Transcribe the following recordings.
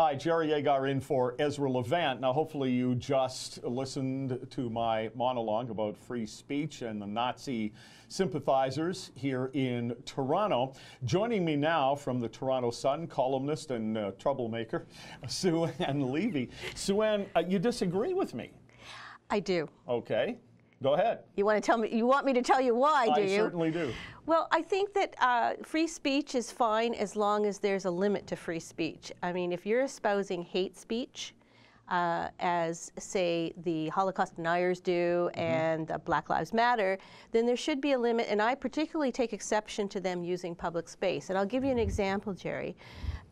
Hi, Jerry Agar in for Ezra Levant. Now, hopefully you just listened to my monologue about free speech and the Nazi sympathizers here in Toronto. Joining me now from the Toronto Sun, columnist and troublemaker, Sue-Ann Levy. Sue-Ann, you disagree with me? I do. Okay. Go ahead. You want to tell me? You want me to tell you why? Do you? I certainly do. Well, I think that free speech is fine as long as there's a limit to free speech. I mean, if you're espousing hate speech, as say the Holocaust deniers do and Black Lives Matter, then there should be a limit. And I particularly take exception to them using public space. And I'll give you an example, Jerry.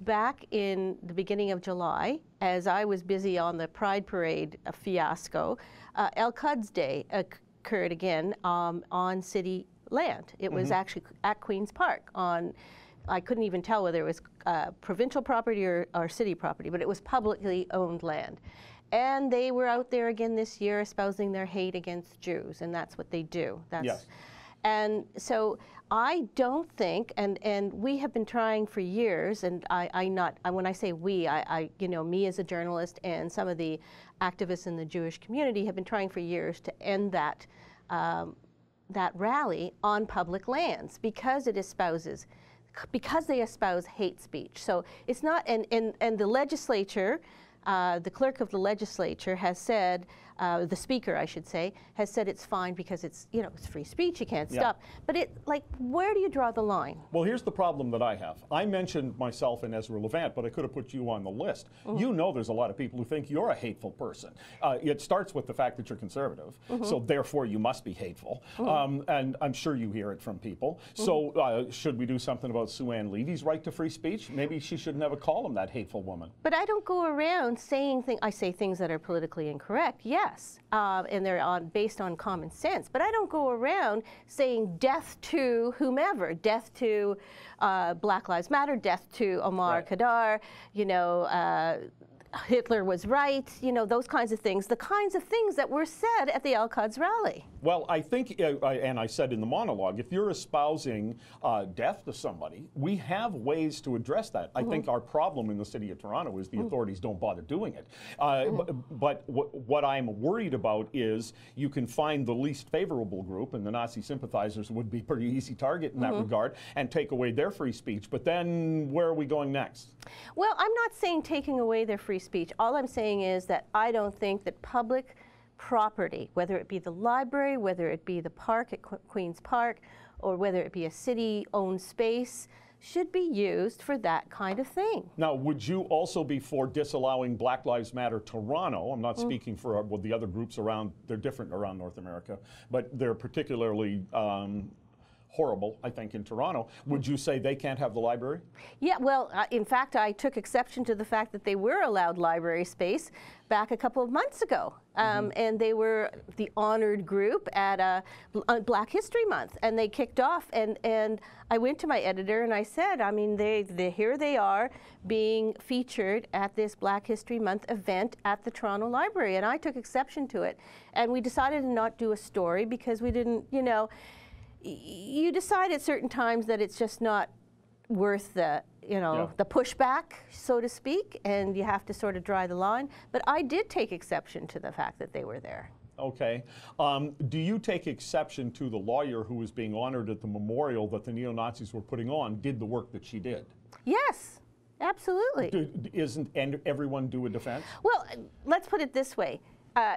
Back in the beginning of July, as I was busy on the Pride Parade fiasco, El Quds Day occurred again on city land. It was actually at Queen's Park on, I couldn't even tell whether it was provincial property or city property, but it was publicly owned land. And they were out there again this year espousing their hate against Jews, and that's what they do. Yes. And so I don't think, and we have been trying for years, and when I say we, you know, me as a journalist and some of the activists in the Jewish community have been trying for years to end that rally on public lands because they espouse hate speech. So it's not, and the legislature, the clerk of the legislature has said, the speaker, I should say, has said it's fine because it's, you know, it's free speech, you can't stop. But where do you draw the line? Well, here's the problem that I have. I mentioned myself and Ezra Levant, but I could have put you on the list. You know there's a lot of people who think you're a hateful person. It starts with the fact that you're conservative, so therefore you must be hateful. And I'm sure you hear it from people. So should we do something about Sue-Ann Levy's right to free speech? Maybe she should never call him that hateful woman. But I don't go around saying things, I say things that are politically incorrect, yes. And they're based on common sense. But I don't go around saying death to whomever, death to Black Lives Matter, death to Omar Khadr, you know, Hitler was right, you know, those kinds of things, the kinds of things that were said at the El Quds rally. Well, I think, and I said in the monologue, if you're espousing death to somebody, we have ways to address that. I think our problem in the city of Toronto is the authorities don't bother doing it. But what I'm worried about is you can find the least favorable group, and the Nazi sympathizers would be a pretty easy target in that regard, and take away their free speech. But then where are we going next? Well, I'm not saying taking away their free speech. All I'm saying is that I don't think that public property, whether it be the library, whether it be the park at Queen's Park, or whether it be a city-owned space, should be used for that kind of thing. Now, would you also be for disallowing Black Lives Matter Toronto? I'm not speaking for the other groups around, they're different around North America, but they're particularly horrible, I think, in Toronto. Would you say they can't have the library? Yeah, well, in fact, I took exception to the fact that they were allowed library space back a couple of months ago. And they were the honored group at Black History Month, and they kicked off. And I went to my editor and I said, I mean, here they are being featured at this Black History Month event at the Toronto Library. And I took exception to it. And we decided to not do a story because we didn't, you know, you decide at certain times that it's just not worth the, you know, the pushback, so to speak, and you have to sort of draw the line. But I did take exception to the fact that they were there. Okay. Do you take exception to the lawyer who was being honored at the memorial that the neo-Nazis were putting on did the work that she did? Yes, absolutely. Isn't everyone due a defense? Well, let's put it this way.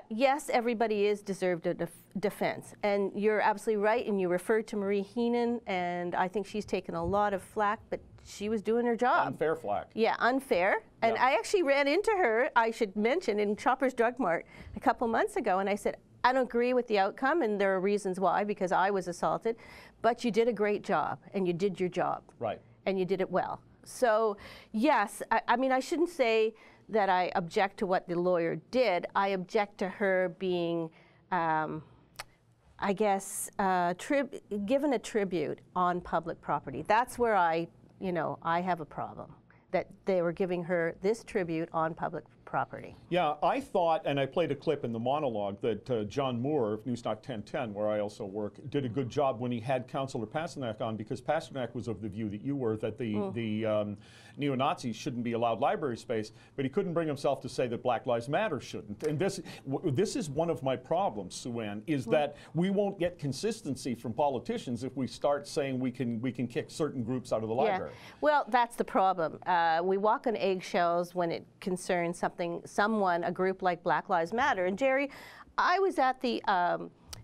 Yes, everybody is deserved a defense, and you're absolutely right, and you referred to Marie Heenan, and I think she's taken a lot of flack, but she was doing her job. Unfair flack. Yeah, unfair. And I actually ran into her, I should mention, in Shoppers Drug Mart a couple months ago, and I said, I don't agree with the outcome, and there are reasons why, because I was assaulted, but you did a great job, and you did your job. Right. And you did it well. So, yes, I mean, I shouldn't say that I object to what the lawyer did. I object to her being, I guess, given a tribute on public property. That's where I have a problem, that they were giving her this tribute on public property. property. Yeah, I thought, and I played a clip in the monologue, that John Moore of Newstalk 1010, where I also work, did a good job when he had Councillor Pasternak on, because Pasternak was of the view that you were, that the neo-Nazis shouldn't be allowed library space, but he couldn't bring himself to say that Black Lives Matter shouldn't. And this is one of my problems, Sue-Ann, is that we won't get consistency from politicians if we start saying we can kick certain groups out of the library. Well, that's the problem. We walk on eggshells when it concerns a group like Black Lives Matter. And Jerry, I was at the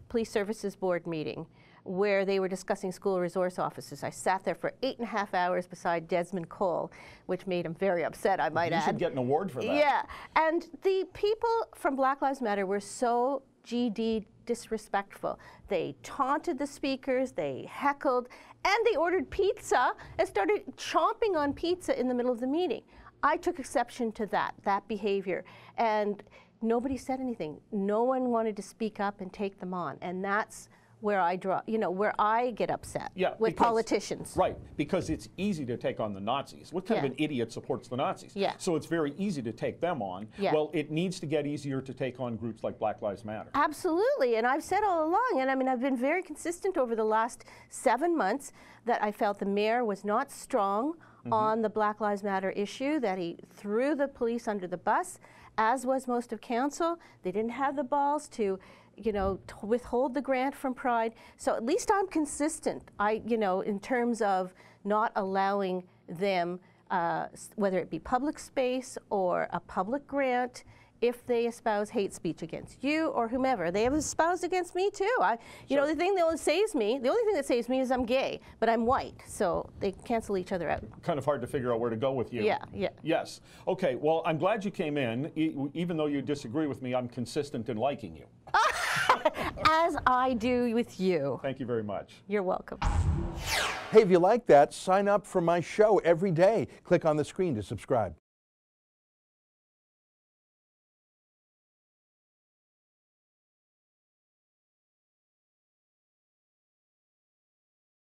Police Services Board meeting where they were discussing school resource officers. I sat there for 8.5 hours beside Desmond Cole, which made him very upset, I might add. You should get an award for that. Yeah, and the people from Black Lives Matter were so GD disrespectful. They taunted the speakers, they heckled, and they ordered pizza and started chomping on pizza in the middle of the meeting. I took exception to that behavior, and nobody said anything. No one wanted to speak up and take them on, and that's where I draw, where I get upset with politicians. Right, because it's easy to take on the Nazis. What kind of an idiot supports the Nazis? Yeah. So it's very easy to take them on. Yeah. Well, it needs to get easier to take on groups like Black Lives Matter. Absolutely, and I've said all along, and I mean, I've been very consistent over the last 7 months that I felt the mayor was not strong on the Black Lives Matter issue, that he threw the police under the bus, as was most of council. They didn't have the balls to to withhold the grant from Pride. So at least I'm consistent, in terms of not allowing them, whether it be public space or a public grant, if they espouse hate speech against you or whomever. They have espoused against me too. The thing that saves me, the only thing that saves me is I'm gay, but I'm white, so they cancel each other out. Kind of hard to figure out where to go with you. Yeah, yeah. Yes. Okay, well, I'm glad you came in. Even though you disagree with me, I'm consistent in liking you. As I do with you. Thank you very much. You're welcome. Hey, if you like that, sign up for my show every day. Click on the screen to subscribe.